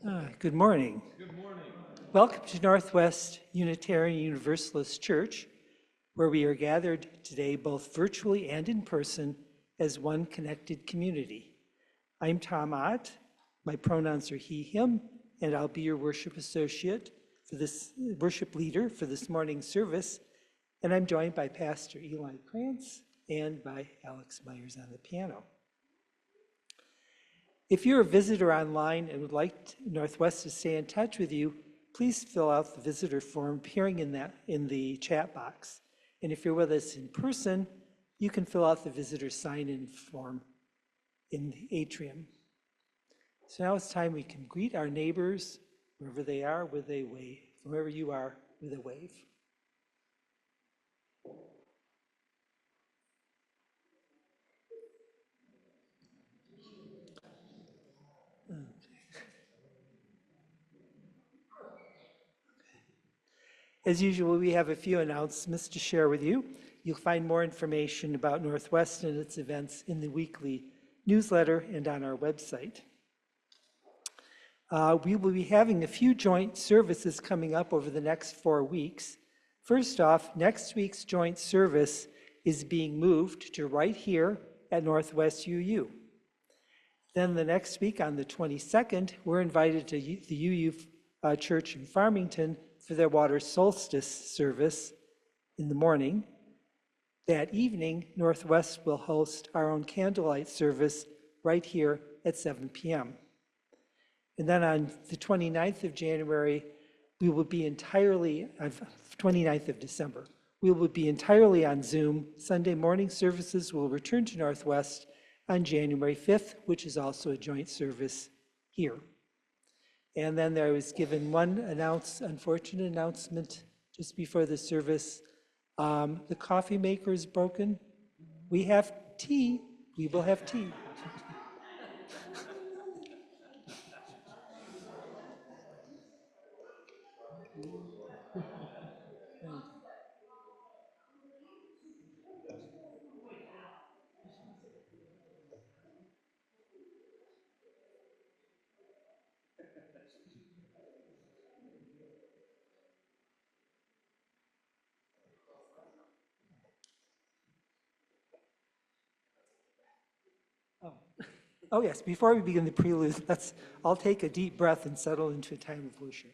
Good morning. Good morning. Welcome to Northwest Unitarian Universalist Church, where we are gathered today both virtually and in person as one connected community. I'm Tom Ott. My pronouns are he, him, and I'll be your worship associate for this worship leader for this morning's service. And I'm joined by Pastor Eli Krantz and by Alex Myers on the piano. If you're a visitor online and would like Northwest to stay in touch with you, please fill out the visitor form appearing in the chat box. And if you're with us in person, you can fill out the visitor sign-in form in the atrium. So now it's time we can greet our neighbors, wherever they are, with a wave. Wherever you are, with a wave. As usual, we have a few announcements to share with you. You'll find more information about Northwest and its events in the weekly newsletter and on our website. We will be having a few joint services coming up over the next 4 weeks. First off, next week's joint service is being moved to right here at Northwest UU. Then the next week on the 22nd, we're invited to the UU Church in Farmington for their water solstice service in the morning. That evening, Northwest will host our own candlelight service right here at 7 p.m. And then on the 29th of January, we will be 29th of December, we will be entirely on Zoom. Sunday morning services will return to Northwest on January 5th, which is also a joint service here. And then there was given one unfortunate announcement just before the service. The coffee maker is broken. We have tea. We will have tea. Oh yes, before we begin the prelude, I'll take a deep breath and settle into a time of worship.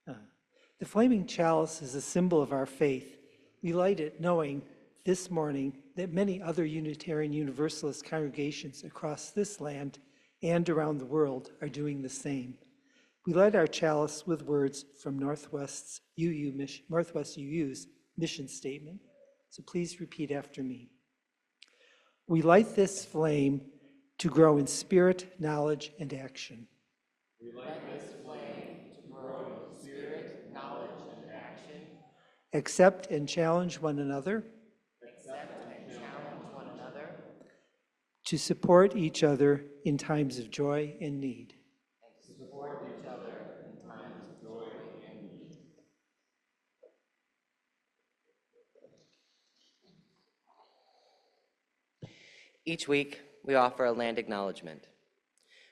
Uh, The flaming chalice is a symbol of our faith. We light it knowing this morning that many other Unitarian Universalist congregations across this land and around the world are doing the same. We light our chalice with words from Northwest UU's mission statement. So please repeat after me. We light this flame to grow in spirit, knowledge, and action. We light this flame to grow in spirit, knowledge, and action. Accept and challenge one another. Accept and challenge one another. To support each other in times of joy and need. And to support each other in times of joy and need. Each week, we offer a land acknowledgement.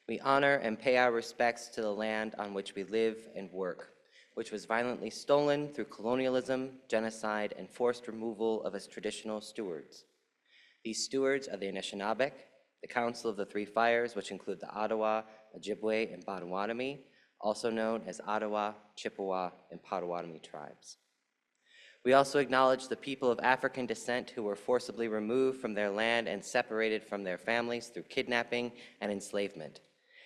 We honor and pay our respects to the land on which we live and work, which was violently stolen through colonialism, genocide, and forced removal of its traditional stewards. These stewards are the Anishinaabe, the Council of the Three Fires, which include the Ottawa, Ojibwe, and Potawatomi, also known as Ottawa, Chippewa, and Potawatomi tribes. We also acknowledge the people of African descent who were forcibly removed from their land and separated from their families through kidnapping and enslavement,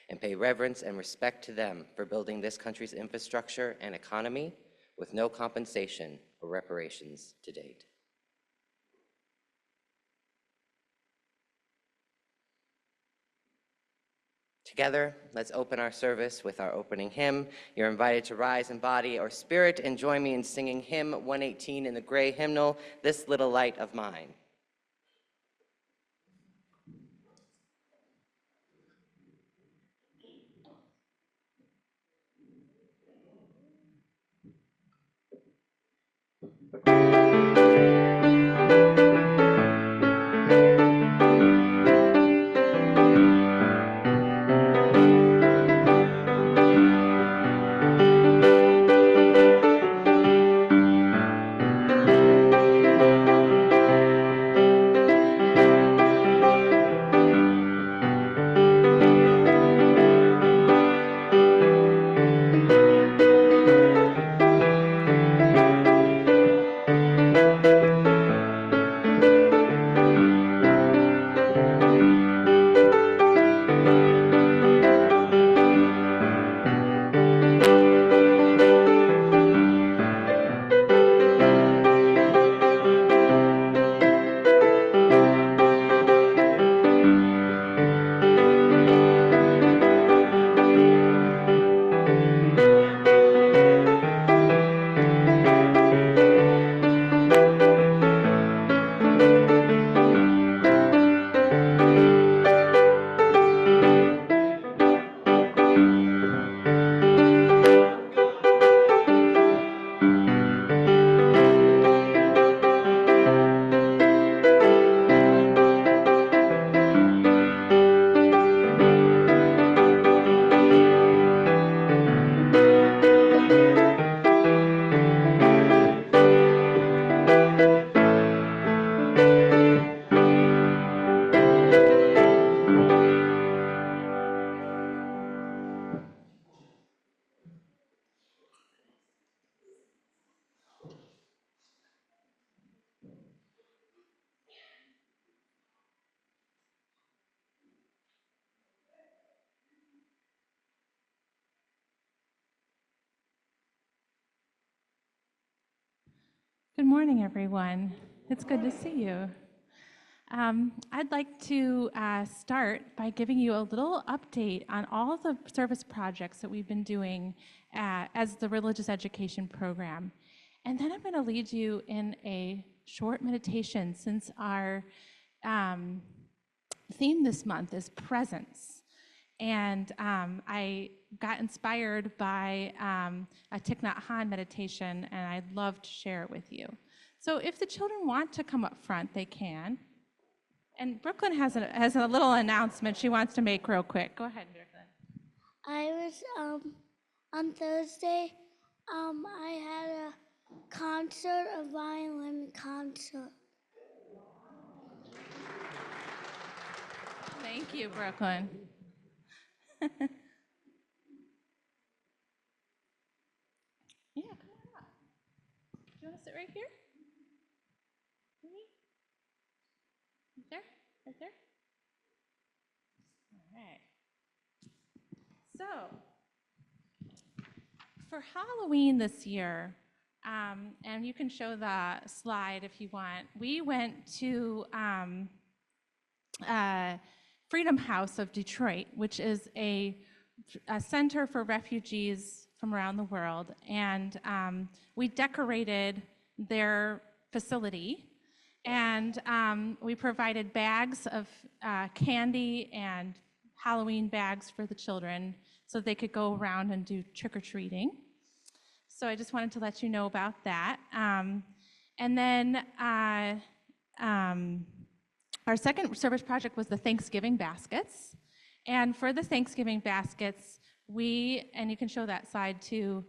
and pay reverence and respect to them for building this country's infrastructure and economy with no compensation or reparations to date. Together, let's open our service with our opening hymn. You're invited to rise in body or spirit and join me in singing hymn 118 in the gray hymnal, This Little Light of Mine. Good morning, everyone. It's good to see you. I'd like to start by giving you a little update on all of the service projects that we've been doing as the religious education program. And then I'm going to lead you in a short meditation since our theme this month is presence. And I got inspired by a Thich Nhat Hanh meditation, and I'd love to share it with you. So if the children want to come up front, they can. And Brooklyn has a little announcement she wants to make real quick. Go ahead, Brooklyn. I was, on Thursday, I had a concert, a violin concert. Thank you, Brooklyn. sit right here? Right there? Right there? All right. So, for Halloween this year, and you can show the slide if you want, we went to Freedom House of Detroit, which is a center for refugees from around the world. And we decorated their facility. And we provided bags of candy and Halloween bags for the children so they could go around and do trick-or-treating. So I just wanted to let you know about that. And then our second service project was the Thanksgiving baskets. And for the Thanksgiving baskets, we, and you can show that slide too,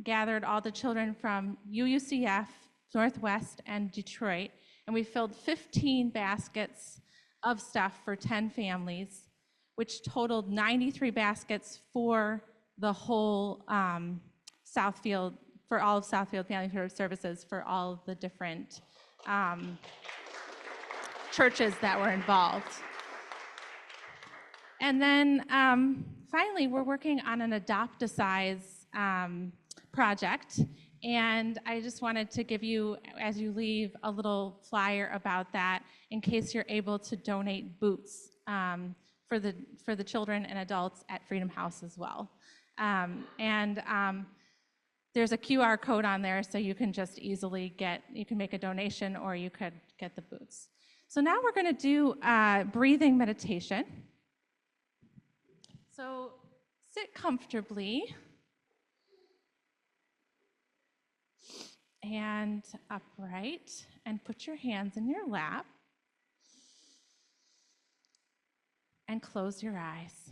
gathered all the children from UUCF, Northwest, and Detroit, and we filled 15 baskets of stuff for 10 families, which totaled 93 baskets for the whole Southfield, for all of Southfield Family Services, for all of the different churches that were involved. And then finally, we're working on an Adopt-A-Size project. And I just wanted to give you, as you leave, a little flyer about that in case you're able to donate boots for the children and adults at Freedom House as well. There's a QR code on there, so you can just easily you can make a donation or you could get the boots. So now we're going to do breathing meditation. So sit comfortably and upright and put your hands in your lap and close your eyes.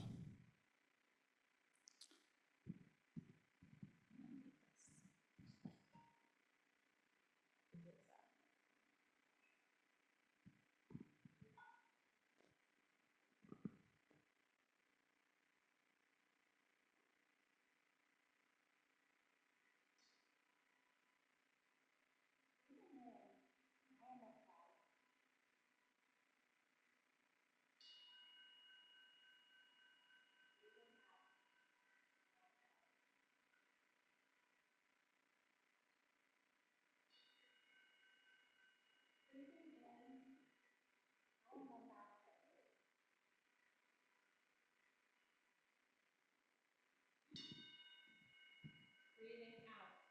Breathing out,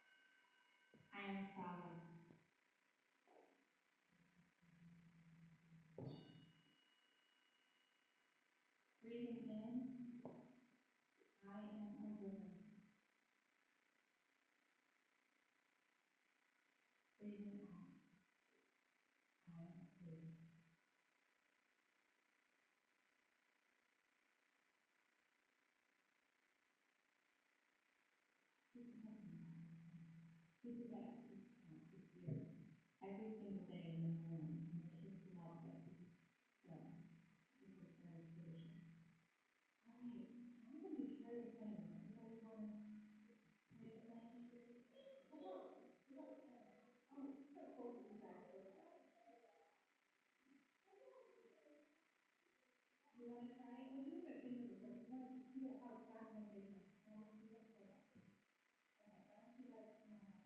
I am falling. Breathing in, I am a river. Breathing out, I am a river. We do that this year, every single day in this room, and the kids love it. So, this is very tradition. All right, I'm going to try to play. Everybody want to play the play? Come on. Oh, so close to you guys. You want to try? We'll do it at the end of the service. You want to see how it's done when they can. You want to do it? Okay. Okay, why don't you guys come on up?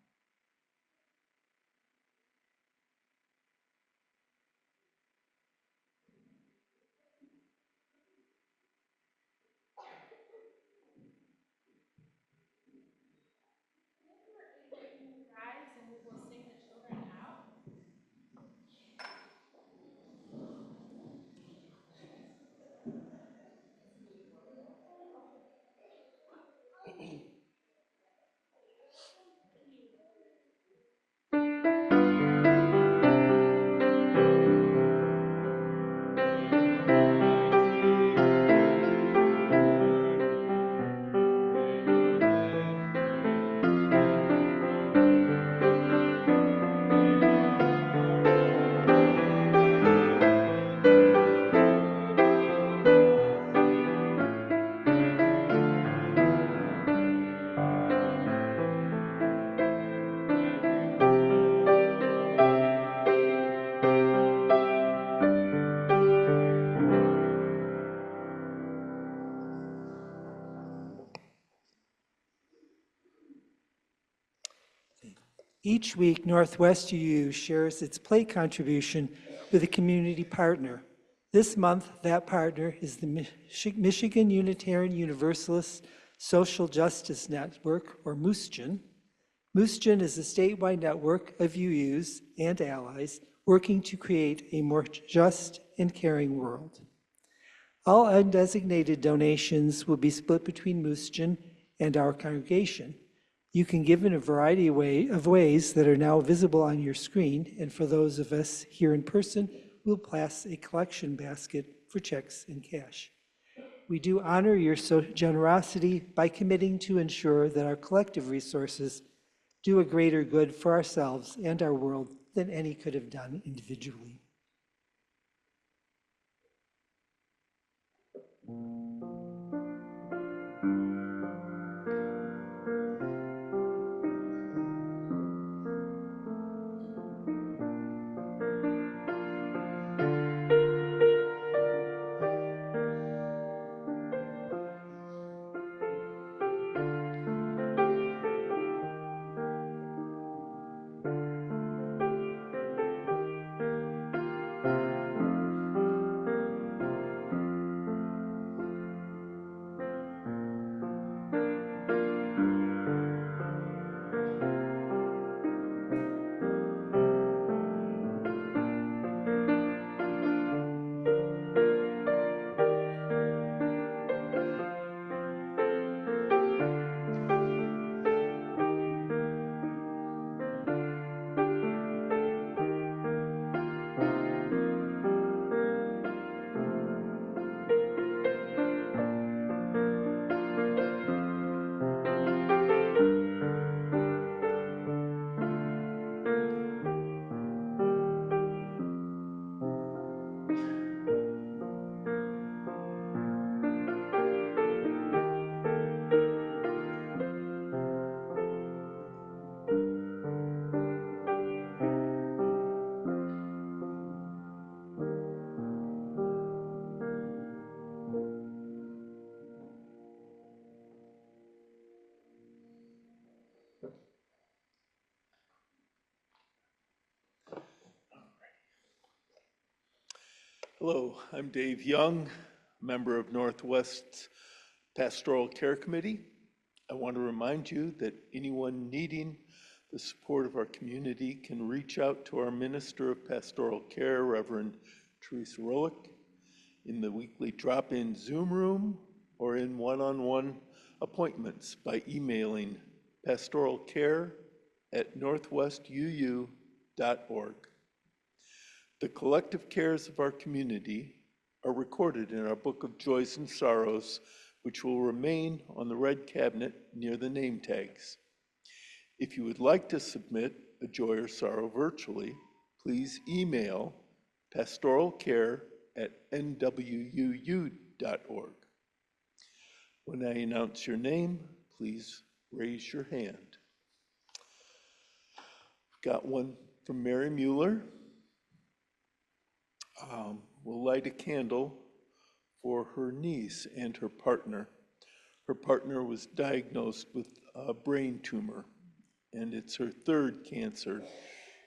Each week, Northwest UU shares its play contribution with a community partner. This month, that partner is the Michigan Unitarian Universalist Social Justice Network, or MUSGEN. MUSGEN is a statewide network of UUs and allies working to create a more just and caring world. All undesignated donations will be split between MUSGEN and our congregation. You can give in a variety of ways that are now visible on your screen, and for those of us here in person, we'll pass a collection basket for checks and cash. We do honor your generosity by committing to ensure that our collective resources do a greater good for ourselves and our world than any could have done individually. Hello, I'm Dave Young, member of Northwest's Pastoral Care Committee. I want to remind you that anyone needing the support of our community can reach out to our Minister of Pastoral Care, Reverend Teresa Rolick, in the weekly drop-in Zoom room or in one-on-one appointments by emailing pastoralcare@northwestuu.org. The collective cares of our community are recorded in our Book of Joys and Sorrows, which will remain on the red cabinet near the name tags. If you would like to submit a joy or sorrow virtually, please email pastoralcare@nwuu.org. When I announce your name, please raise your hand. Got one from Mary Mueller. We'll light a candle for her niece and her partner. Her partner was diagnosed with a brain tumor, and it's her third cancer,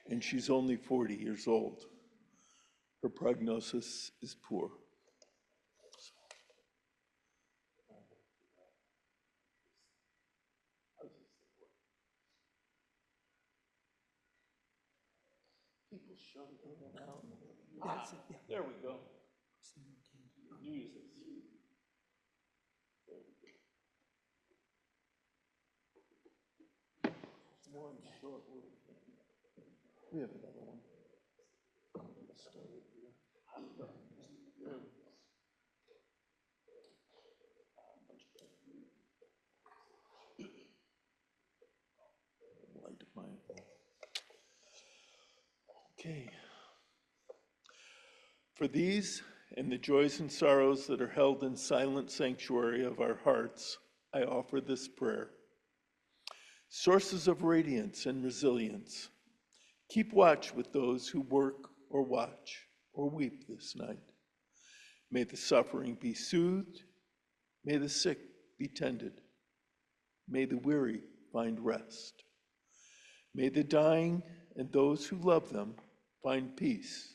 and she's only 40 years old. Her prognosis is poor. People shove it in and out. There we go. Jesus. One short word. We have another one. Light of mine. Okay. For these and the joys and sorrows that are held in silent sanctuary of our hearts, I offer this prayer. Sources of radiance and resilience, keep watch with those who work or watch or weep this night. May the suffering be soothed. May the sick be tended. May the weary find rest. May the dying and those who love them find peace.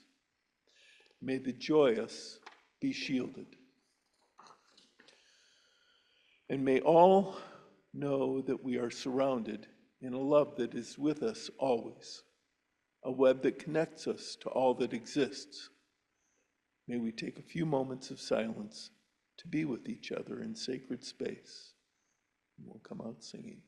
May the joyous be shielded. And may all know that we are surrounded in a love that is with us always, a web that connects us to all that exists. May we take a few moments of silence to be with each other in sacred space. And we'll come out singing.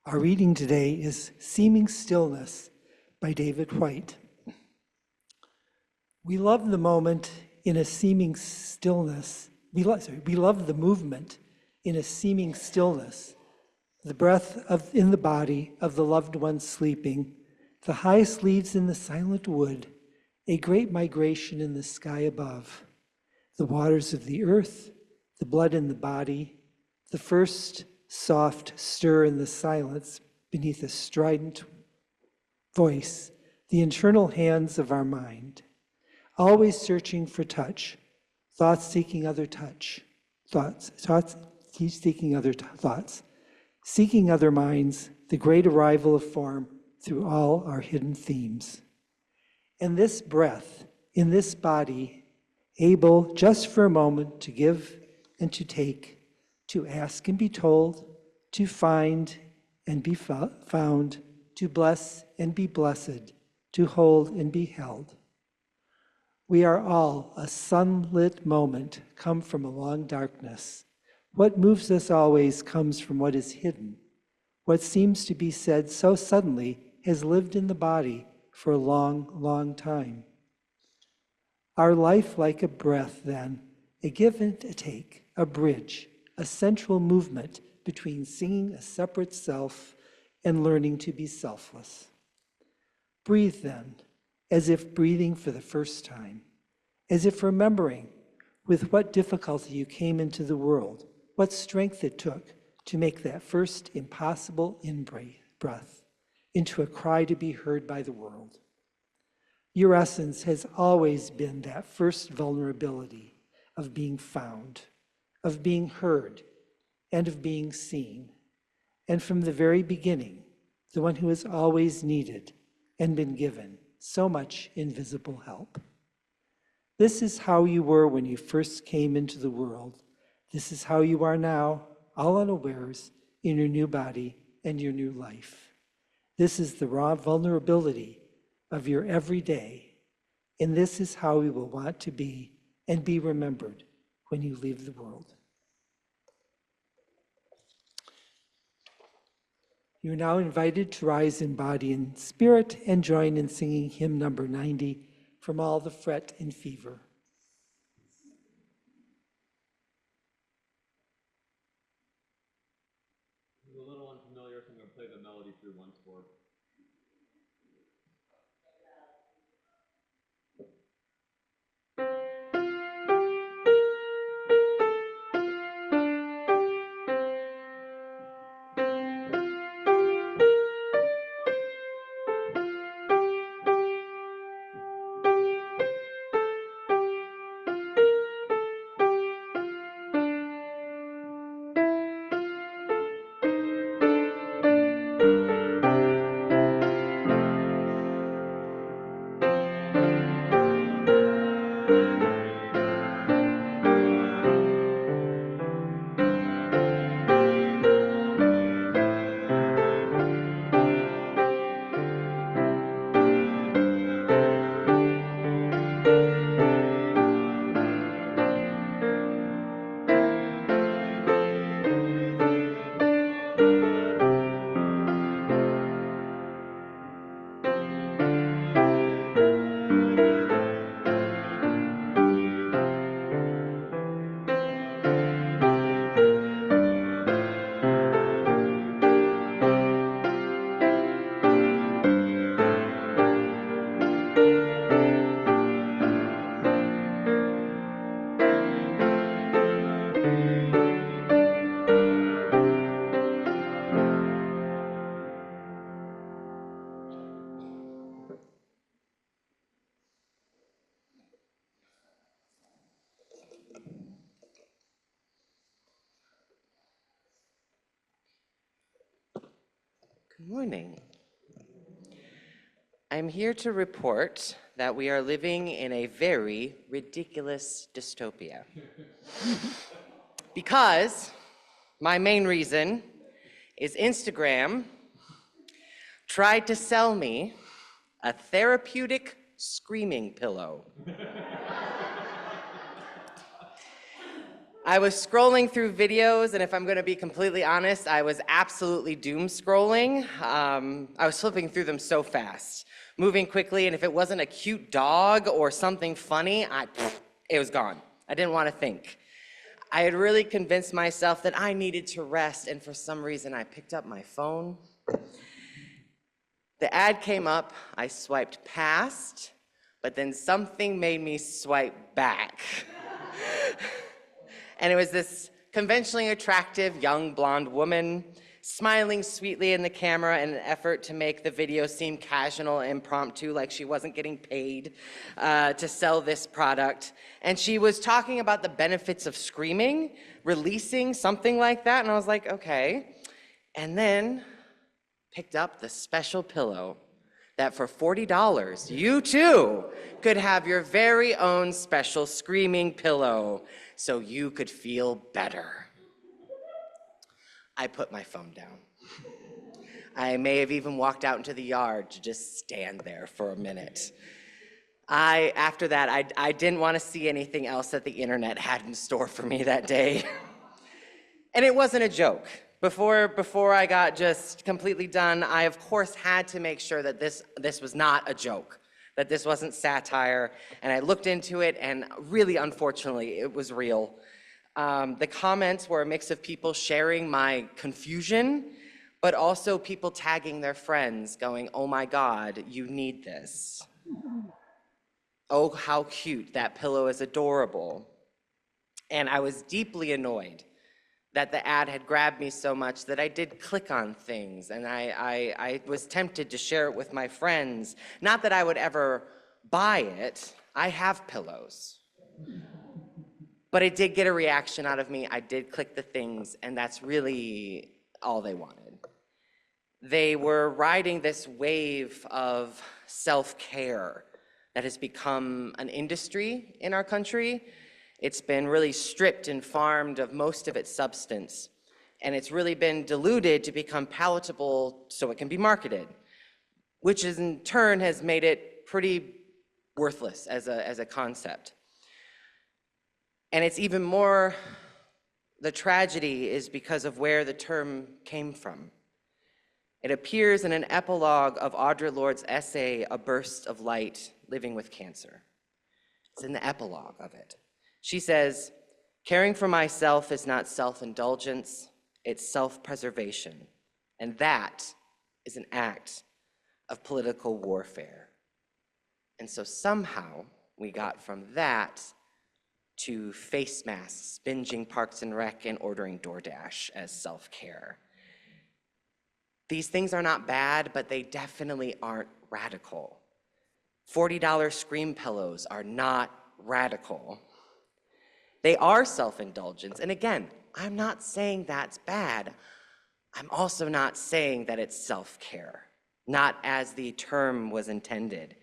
Our reading today is Seeming Stillness by David White. We love the moment in a seeming stillness. We love the movement in a seeming stillness, the breath in the body of the loved one sleeping, the highest leaves in the silent wood, a great migration in the sky above, the waters of the earth, the blood in the body, the first soft stir in the silence beneath a strident voice, the internal hands of our mind, always searching for touch, thoughts seeking other touch, thoughts seeking other thoughts, seeking other minds, the great arrival of form through all our hidden themes. And this breath in this body, able just for a moment to give and to take, to ask and be told, to find and be found, to bless and be blessed, to hold and be held. We are all a sunlit moment come from a long darkness. What moves us always comes from what is hidden. What seems to be said so suddenly has lived in the body for a long, long time. Our life like a breath, then, a give and a take, a bridge, a central movement between singing a separate self and learning to be selfless. Breathe then, as if breathing for the first time, as if remembering with what difficulty you came into the world, what strength it took to make that first impossible in-breath into a cry to be heard by the world. Your essence has always been that first vulnerability of being found, of being heard, and of being seen. And from the very beginning, the one who has always needed and been given so much invisible help. This is how you were when you first came into the world. This is how you are now, all unawares, in your new body and your new life. This is the raw vulnerability of your everyday, and this is how we will want to be and be remembered when you leave the world. You're now invited to rise in body and spirit and join in singing hymn number 90, From All the Fret and Fever. Good morning. I'm here to report that we are living in a very ridiculous dystopia. Because my main reason is Instagram tried to sell me a therapeutic screaming pillow. I was scrolling through videos, and if I'm gonna be completely honest, I was absolutely doom scrolling. I was flipping through them so fast, moving quickly, and if it wasn't a cute dog or something funny, it was gone. I didn't wanna think. I had really convinced myself that I needed to rest, and for some reason, I picked up my phone. The ad came up, I swiped past, but then something made me swipe back. And it was this conventionally attractive young blonde woman smiling sweetly in the camera in an effort to make the video seem casual and impromptu, like she wasn't getting paid to sell this product. And she was talking about the benefits of screaming, releasing, something like that. And I was like, okay. And then picked up the special pillow that for $40, you too could have your very own special screaming pillow so you could feel better. I put my phone down. I may have even walked out into the yard to just stand there for a minute. After that, I didn't want to see anything else that the internet had in store for me that day. And it wasn't a joke. Before I got just completely done, I of course had to make sure that this was not a joke, that this wasn't satire, and I looked into it, and really, unfortunately, it was real. The comments were a mix of people sharing my confusion, but also people tagging their friends, going, "Oh my God, you need this. Oh, how cute, that pillow is adorable." And I was deeply annoyed that the ad had grabbed me so much that I did click on things, and I was tempted to share it with my friends. Not that I would ever buy it. I have pillows. But it did get a reaction out of me. I did click the things, and that's really all they wanted. They were riding this wave of self-care that has become an industry in our country. It's been really stripped and farmed of most of its substance, and it's really been diluted to become palatable so it can be marketed, which in turn has made it pretty worthless as a concept. And it's even more, the tragedy is because of where the term came from. It appears in an epilogue of Audre Lorde's essay, A Burst of Light, Living with Cancer. It's in the epilogue of it. She says, "Caring for myself is not self-indulgence, it's self-preservation. And that is an act of political warfare." And so somehow we got from that to face masks, binging Parks and Rec, and ordering DoorDash as self-care. These things are not bad, but they definitely aren't radical. $40 scream pillows are not radical. They are self-indulgence. And again, I'm not saying that's bad. I'm also not saying that it's self-care, not as the term was intended.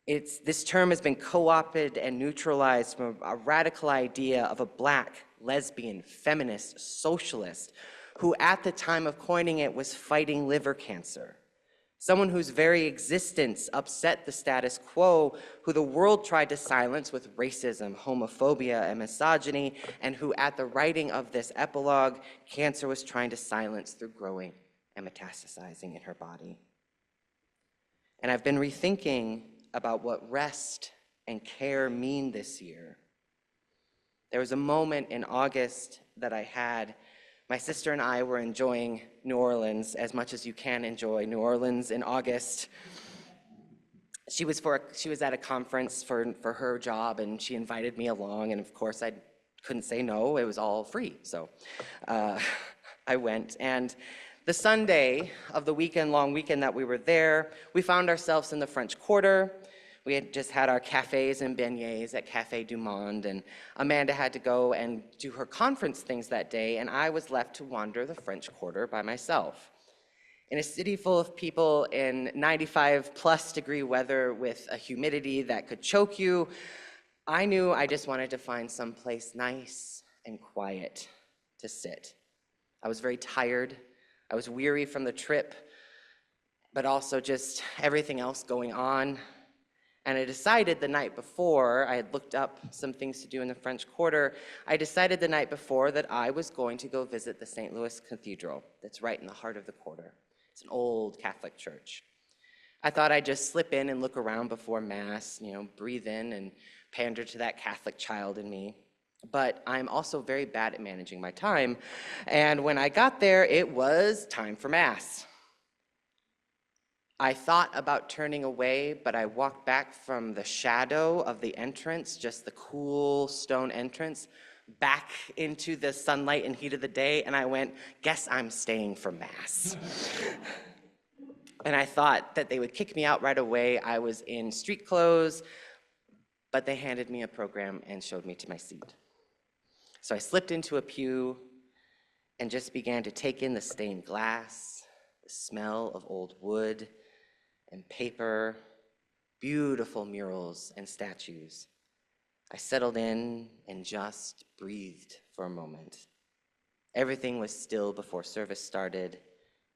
This term has been co-opted and neutralized from a radical idea of a Black, lesbian, feminist, socialist, who at the time of coining it was fighting liver cancer. Someone whose very existence upset the status quo, who the world tried to silence with racism, homophobia, and misogyny, and who at the writing of this epilogue, cancer was trying to silence through growing and metastasizing in her body. And I've been rethinking about what rest and care mean this year. There was a moment in August that I had. My sister and I were enjoying New Orleans as much as you can enjoy New Orleans in August. She was at a conference for her job, and she invited me along, and of course I couldn't say no. It was all free, so I went. And the Sunday of the long weekend that we were there, we found ourselves in the French Quarter. We had just had our cafes and beignets at Café du Monde, and Amanda had to go and do her conference things that day, and I was left to wander the French Quarter by myself. In a city full of people in 95+ degree weather with a humidity that could choke you, I knew I just wanted to find some place nice and quiet to sit. I was very tired. I was weary from the trip, but also just everything else going on. And I decided the night before, I had looked up some things to do in the French Quarter, I decided the night before that I was going to go visit the St. Louis Cathedral that's right in the heart of the quarter. It's an old Catholic church. I thought I'd just slip in and look around before Mass, breathe in and pander to that Catholic child in me. But I'm also very bad at managing my time. And when I got there, it was time for Mass. I thought about turning away, but I walked back from the shadow of the entrance, just the cool stone entrance, back into the sunlight and heat of the day, and I went, guess I'm staying for Mass. And I thought that they would kick me out right away. I was in street clothes, but they handed me a program and showed me to my seat. So I slipped into a pew and just began to take in the stained glass, the smell of old wood and paper, beautiful murals and statues. I settled in and just breathed for a moment. Everything was still before service started,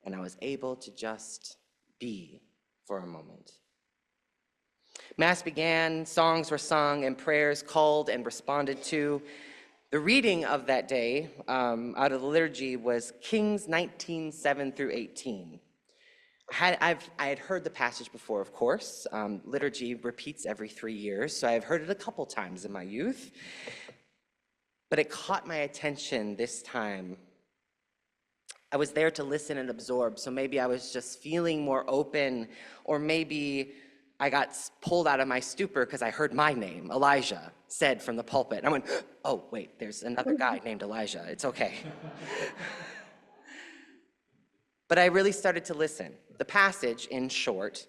and I was able to just be for a moment. Mass began, songs were sung, and prayers called and responded to. The reading of that day out of the liturgy was Kings 19, 7 through 18. I had heard the passage before, of course. Liturgy repeats every 3 years, so I've heard it a couple times in my youth. But it caught my attention this time. I was there to listen and absorb, so maybe I was just feeling more open, or maybe I got pulled out of my stupor because I heard my name, Elijah, said from the pulpit. And I went, oh, wait, there's another guy named Elijah. It's okay. But I really started to listen. The passage, in short,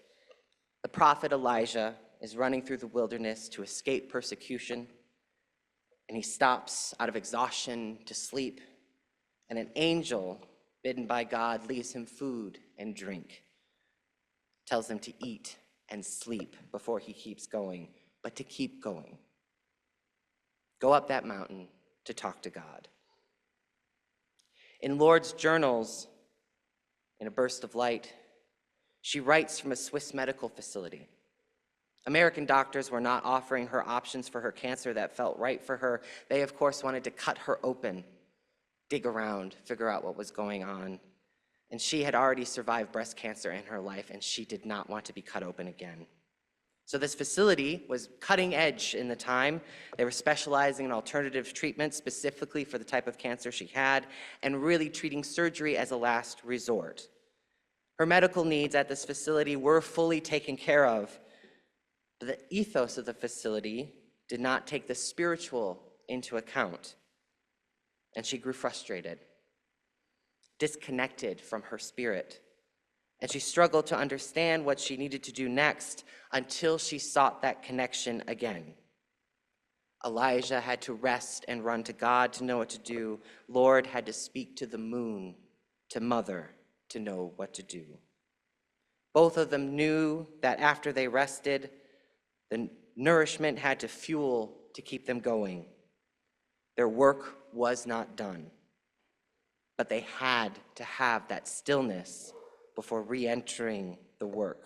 the prophet Elijah is running through the wilderness to escape persecution, and he stops out of exhaustion to sleep, and an angel, bidden by God, leaves him food and drink, tells him to eat and sleep before he keeps going, but to keep going. Go up that mountain to talk to God. In Lord's journals, in a burst of light, she writes from a Swiss medical facility. American doctors were not offering her options for her cancer that felt right for her. They, of course, wanted to cut her open, dig around, figure out what was going on. And she had already survived breast cancer in her life, and she did not want to be cut open again. So this facility was cutting edge in the time. They were specializing in alternative treatments specifically for the type of cancer she had, and really treating surgery as a last resort. Her medical needs at this facility were fully taken care of, but the ethos of the facility did not take the spiritual into account, and she grew frustrated, disconnected from her spirit. And she struggled to understand what she needed to do next until she sought that connection again. Elijah had to rest and run to God to know what to do. Lord had to speak to the moon, to Mother, to know what to do. Both of them knew that after they rested, the nourishment had to fuel to keep them going. Their work was not done, but they had to have that stillness before re-entering the work.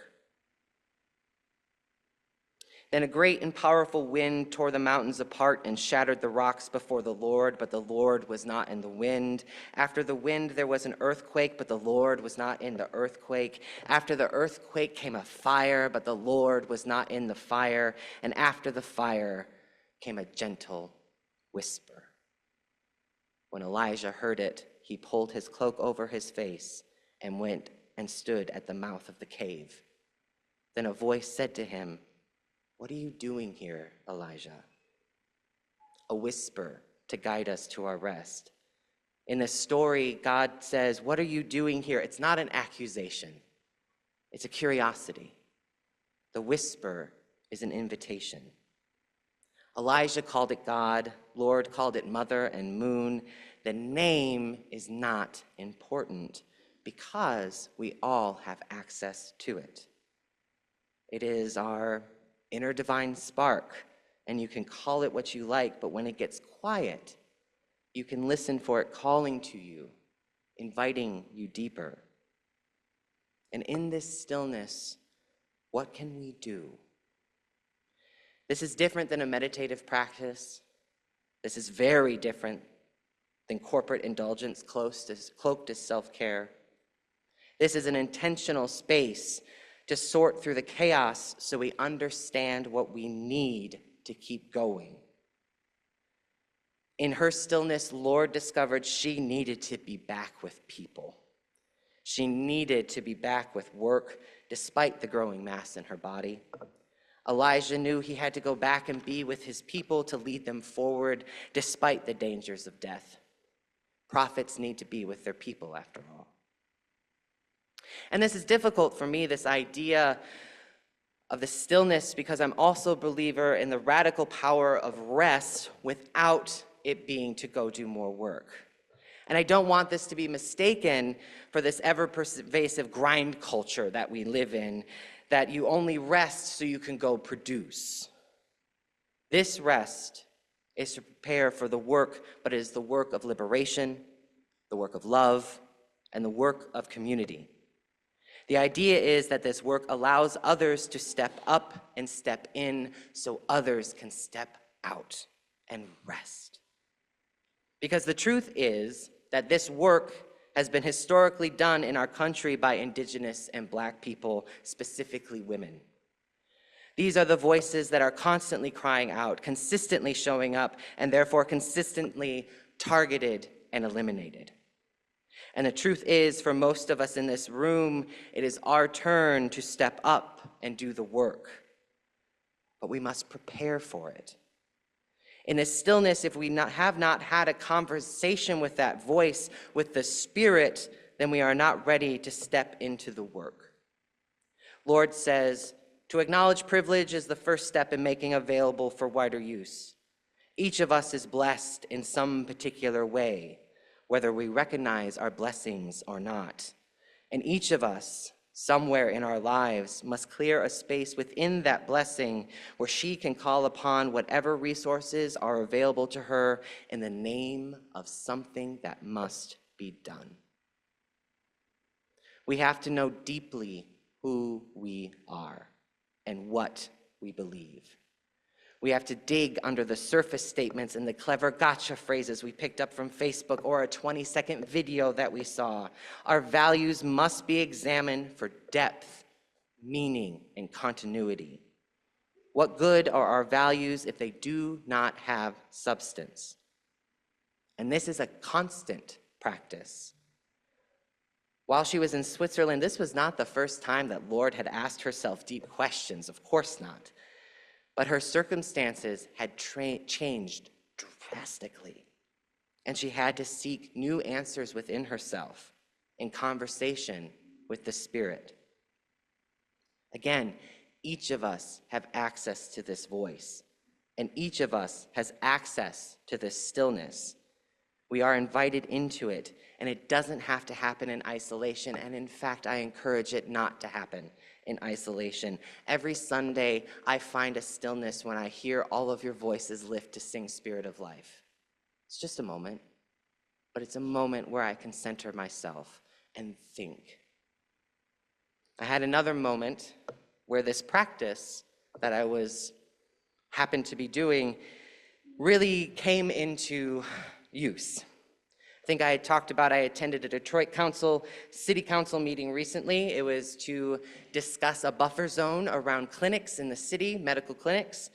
Then a great and powerful wind tore the mountains apart and shattered the rocks before the Lord, but the Lord was not in the wind. After the wind, there was an earthquake, but the Lord was not in the earthquake. After the earthquake came a fire, but the Lord was not in the fire. And after the fire came a gentle whisper. When Elijah heard it, he pulled his cloak over his face and went and stood at the mouth of the cave. Then a voice said to him, "What are you doing here, Elijah?" A whisper to guide us to our rest. In this story, God says, "What are you doing here?" It's not an accusation. It's a curiosity. The whisper is an invitation. Elijah called it God. Lord called it Mother and Moon. The name is not important. because we all have access to it. It is our inner divine spark, and you can call it what you like, but when it gets quiet, you can listen for it calling to you, inviting you deeper. And in this stillness, what can we do? This is different than a meditative practice. This is very different than corporate indulgence cloaked as self-care. This is an intentional space to sort through the chaos so we understand what we need to keep going. In her stillness, Lord discovered she needed to be back with people. She needed to be back with work despite the growing mass in her body. Elijah knew he had to go back and be with his people to lead them forward despite the dangers of death. Prophets need to be with their people, after all. And this is difficult for me, this idea of the stillness, because I'm also a believer in the radical power of rest without it being to go do more work. And I don't want this to be mistaken for this ever-pervasive grind culture that we live in, that you only rest so you can go produce. This rest is to prepare for the work, but it is the work of liberation, the work of love, and the work of community. The idea is that this work allows others to step up and step in so others can step out and rest. Because the truth is that this work has been historically done in our country by Indigenous and Black people, specifically women. These are the voices that are constantly crying out, consistently showing up, and therefore consistently targeted and eliminated. And the truth is, for most of us in this room, it is our turn to step up and do the work. But we must prepare for it. In this stillness, if we have not had a conversation with that voice, with the Spirit, then we are not ready to step into the work. Lord says, to acknowledge privilege is the first step in making available for wider use. Each of us is blessed in some particular way, whether we recognize our blessings or not. And each of us, somewhere in our lives, must clear a space within that blessing where she can call upon whatever resources are available to her in the name of something that must be done. We have to know deeply who we are and what we believe. We have to dig under the surface statements and the clever gotcha phrases we picked up from Facebook or a 20-second video that we saw. Our values must be examined for depth, meaning, and continuity. What good are our values if they do not have substance? And this is a constant practice. While she was in Switzerland, this was not the first time that Lord had asked herself deep questions, of course not. But her circumstances had changed drastically, and she had to seek new answers within herself in conversation with the Spirit. Again, each of us have access to this voice, and each of us has access to this stillness. We are invited into it, and it doesn't have to happen in isolation, and in fact, I encourage it not to happen in isolation. Every Sunday, I find a stillness when I hear all of your voices lift to sing Spirit of Life. It's just a moment, but it's a moment where I can center myself and think. I had another moment where this practice that I happened to be doing really came into use. I think I had talked about I attended a Detroit City Council meeting recently. It was to discuss a buffer zone around clinics in the city, medical clinics,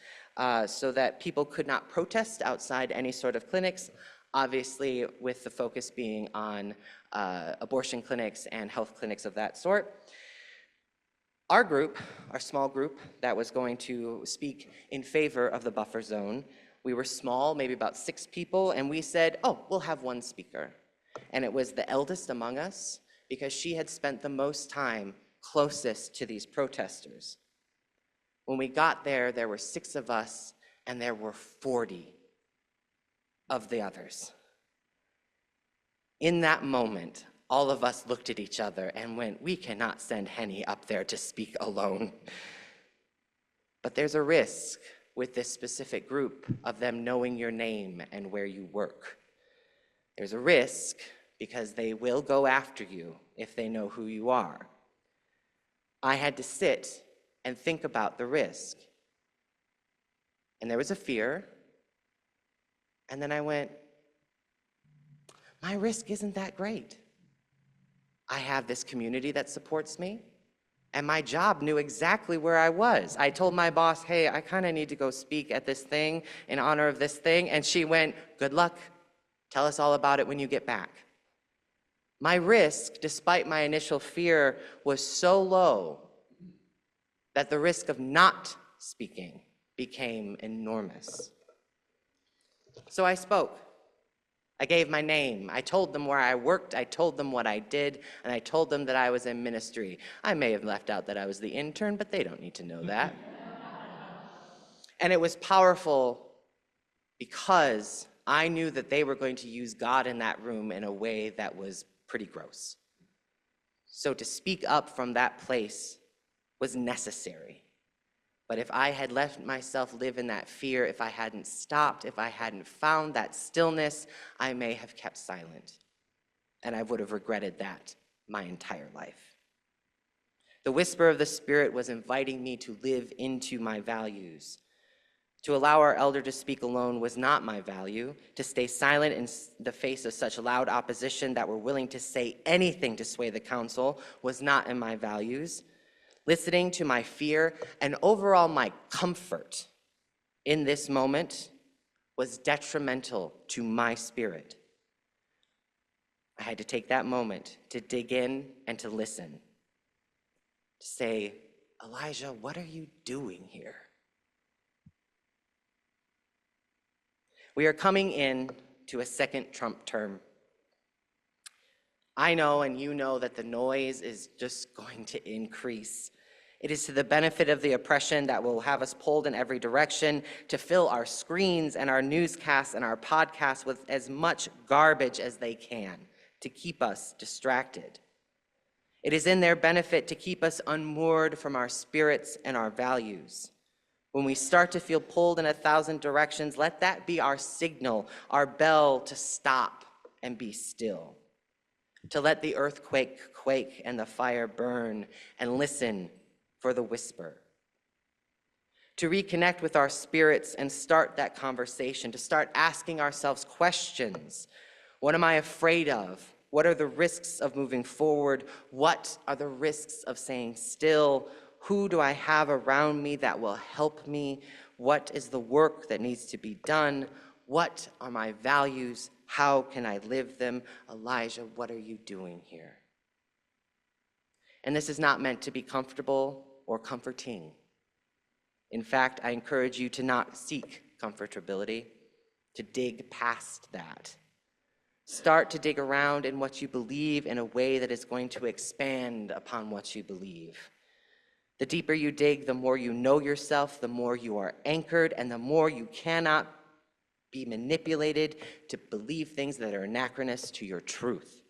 so that people could not protest outside any sort of clinics, obviously with the focus being on abortion clinics and health clinics of that sort. Our group, our small group that was going to speak in favor of the buffer zone, we were small, maybe about 6 people, and we said, oh, we'll have one speaker. And it was the eldest among us because she had spent the most time closest to these protesters. When we got there, there were 6 of us, and there were 40 of the others. In that moment, all of us looked at each other and went, we cannot send Henny up there to speak alone. But there's a risk with this specific group of them knowing your name and where you work. There's a risk because they will go after you if they know who you are. I had to sit and think about the risk. And there was a fear. And then I went, my risk isn't that great. I have this community that supports me, and my job knew exactly where I was. I told my boss, hey, I kind of need to go speak at this thing in honor of this thing, and she went, good luck. Tell us all about it when you get back. My risk, despite my initial fear, was so low that the risk of not speaking became enormous. So I spoke. I gave my name. I told them where I worked. I told them what I did. And I told them that I was in ministry. I may have left out that I was the intern, but they don't need to know that. And it was powerful because I knew that they were going to use God in that room in a way that was pretty gross. So to speak up from that place was necessary. But if I had let myself live in that fear, if I hadn't stopped, if I hadn't found that stillness, I may have kept silent. And I would have regretted that my entire life. The whisper of the Spirit was inviting me to live into my values. To allow our elder to speak alone was not my value. To stay silent in the face of such loud opposition that were willing to say anything to sway the council was not in my values. Listening to my fear and overall my comfort in this moment was detrimental to my spirit. I had to take that moment to dig in and to listen. To say, Elijah, what are you doing here? We are coming in to a second Trump term. I know and you know that the noise is just going to increase. It is to the benefit of the oppression that will have us pulled in every direction to fill our screens and our newscasts and our podcasts with as much garbage as they can to keep us distracted. It is in their benefit to keep us unmoored from our spirits and our values. When we start to feel pulled in 1,000 directions, let that be our signal, our bell to stop and be still. To let the earthquake quake and the fire burn and listen for the whisper. To reconnect with our spirits and start that conversation, to start asking ourselves questions. What am I afraid of? What are the risks of moving forward? What are the risks of staying still? Who do I have around me that will help me? What is the work that needs to be done? What are my values? How can I live them? Elijah, what are you doing here? And this is not meant to be comfortable or comforting. In fact, I encourage you to not seek comfortability, to dig past that. Start to dig around in what you believe in a way that is going to expand upon what you believe. The deeper you dig, the more you know yourself, the more you are anchored, and the more you cannot be manipulated to believe things that are anachronous to your truth.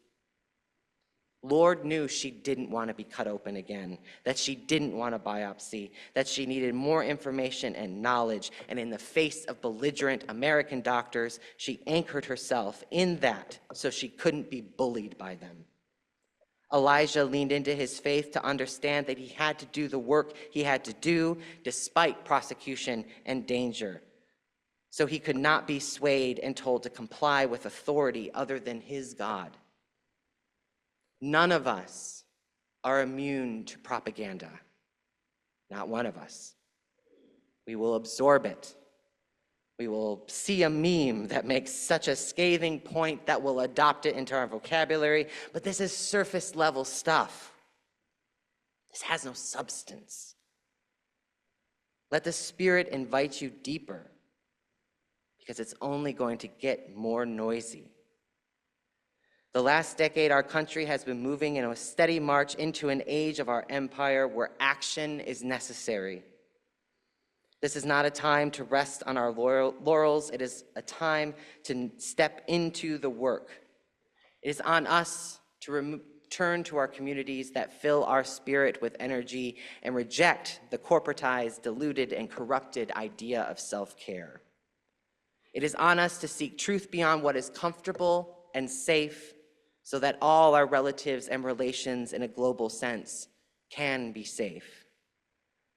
Lord knew she didn't want to be cut open again, that she didn't want a biopsy, that she needed more information and knowledge, and in the face of belligerent American doctors, she anchored herself in that so she couldn't be bullied by them. Elijah leaned into his faith to understand that he had to do the work he had to do despite prosecution and danger. So he could not be swayed and told to comply with authority other than his God. None of us are immune to propaganda. Not one of us. We will absorb it. We will see a meme that makes such a scathing point that we'll adopt it into our vocabulary, but this is surface level stuff. This has no substance. Let the Spirit invite you deeper, because it's only going to get more noisy. The last decade, our country has been moving in a steady march into an age of our empire where action is necessary. This is not a time to rest on our laurels. It is a time to step into the work. It is on us to return to our communities that fill our spirit with energy and reject the corporatized, diluted, and corrupted idea of self-care. It is on us to seek truth beyond what is comfortable and safe so that all our relatives and relations in a global sense can be safe.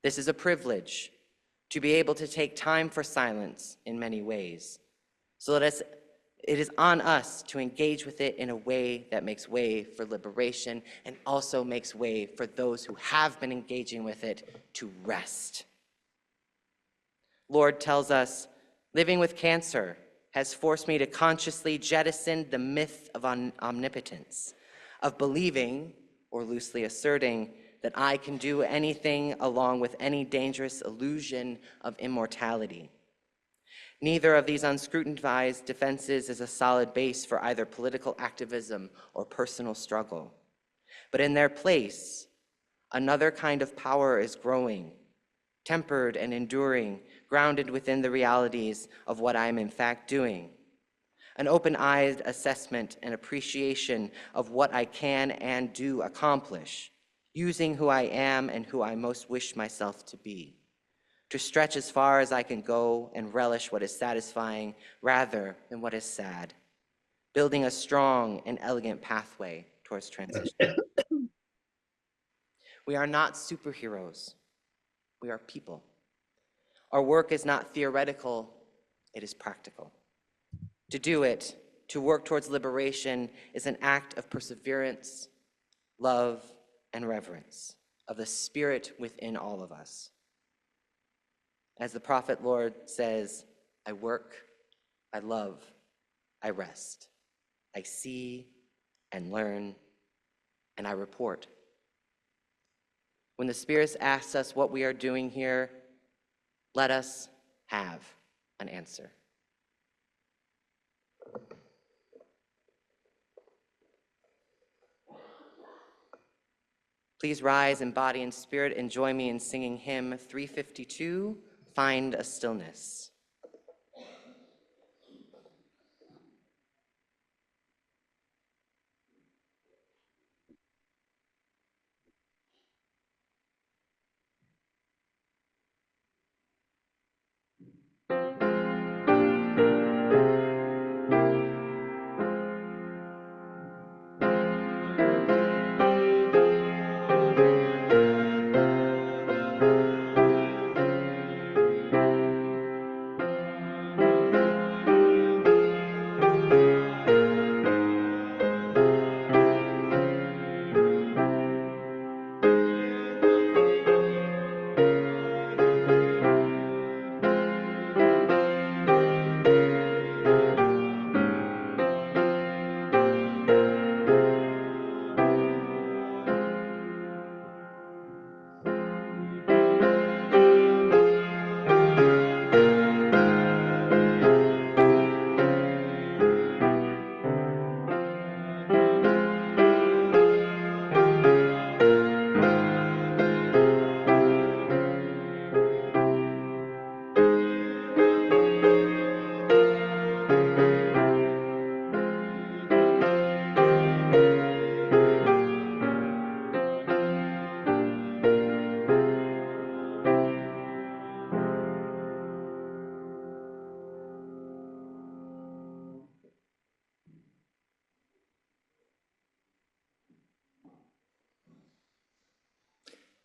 This is a privilege to be able to take time for silence in many ways. So it is on us to engage with it in a way that makes way for liberation and also makes way for those who have been engaging with it to rest. Lord tells us, living with cancer has forced me to consciously jettison the myth of omnipotence, of believing, or loosely asserting, that I can do anything along with any dangerous illusion of immortality. Neither of these unscrutinized defenses is a solid base for either political activism or personal struggle. But in their place, another kind of power is growing, tempered and enduring, grounded within the realities of what I am in fact doing. An open-eyed assessment and appreciation of what I can and do accomplish, using who I am and who I most wish myself to be, to stretch as far as I can go and relish what is satisfying rather than what is sad, building a strong and elegant pathway towards transition. We are not superheroes. We are people. Our work is not theoretical, it is practical. To do it, to work towards liberation, is an act of perseverance, love, and reverence of the spirit within all of us. As the prophet Lord says, I work, I love, I rest. I see and learn, and I report. When the Spirit asks us what we are doing here, let us have an answer. Please rise in body and spirit and join me in singing hymn 352, Find a Stillness.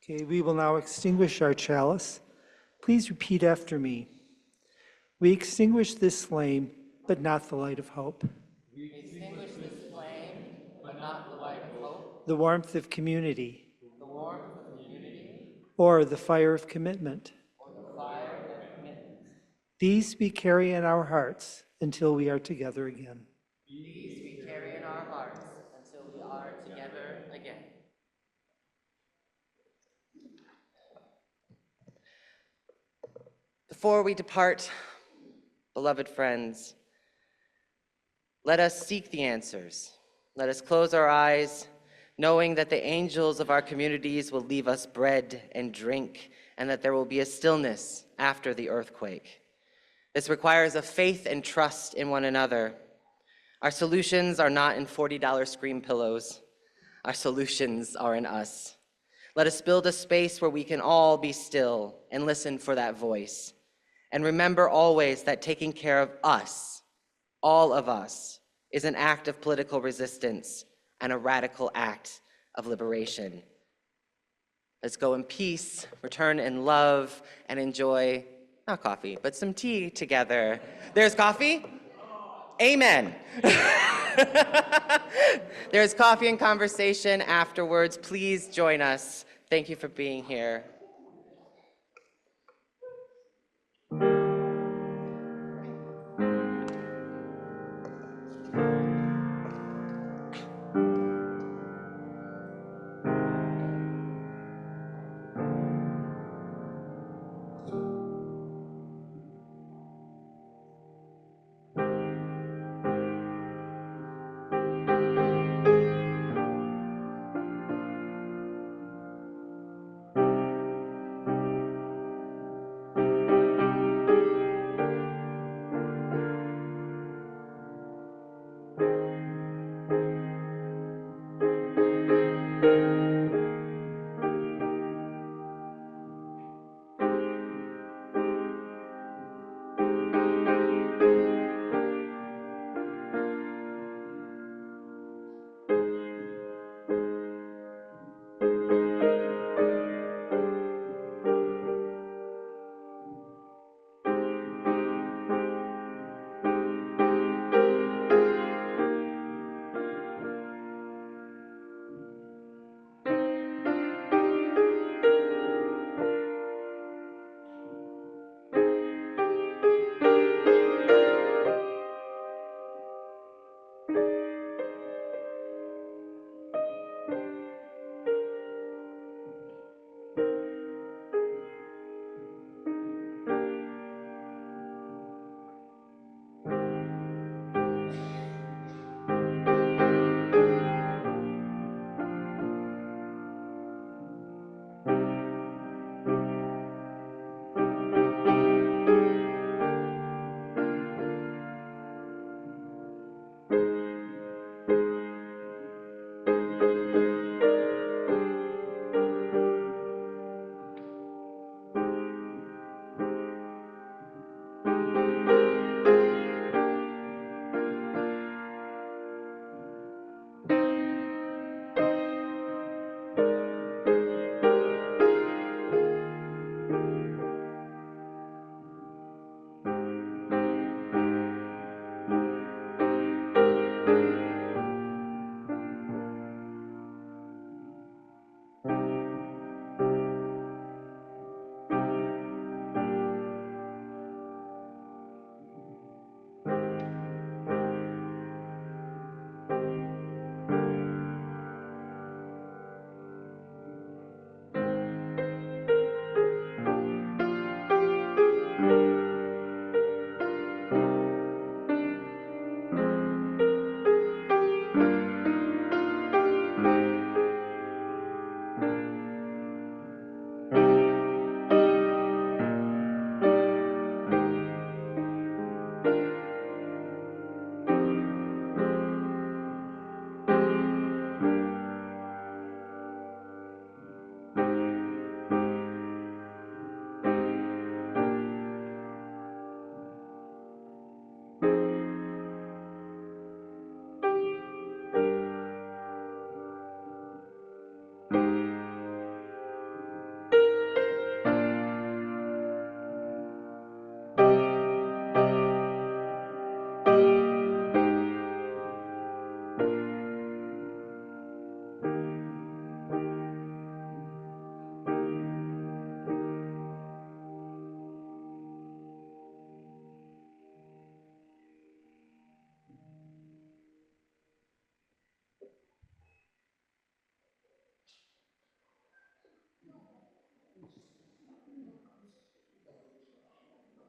Okay, we will now extinguish our chalice. Please repeat after me. We extinguish this flame, but not the light of hope. We extinguish this flame, but not the light of hope, The warmth of community, the warmth of community, or the fire of commitment. or the fire of commitment. These we carry in our hearts until we are together again. These we carry in our hearts until we are together again. Before we depart, beloved friends, let us seek the answers. Let us close our eyes, knowing that the angels of our communities will leave us bread and drink, and that there will be a stillness after the earthquake. This requires a faith and trust in one another. Our solutions are not in $40 scream pillows, Our solutions are in us. Let us build a space where we can all be still and listen for that voice. And remember always that taking care of us, all of us, is an act of political resistance and a radical act of liberation. Let's go in peace, return in love, and enjoy, not coffee, but some tea together. There's coffee? Amen. There's coffee and conversation afterwards. Please join us. Thank you for being here.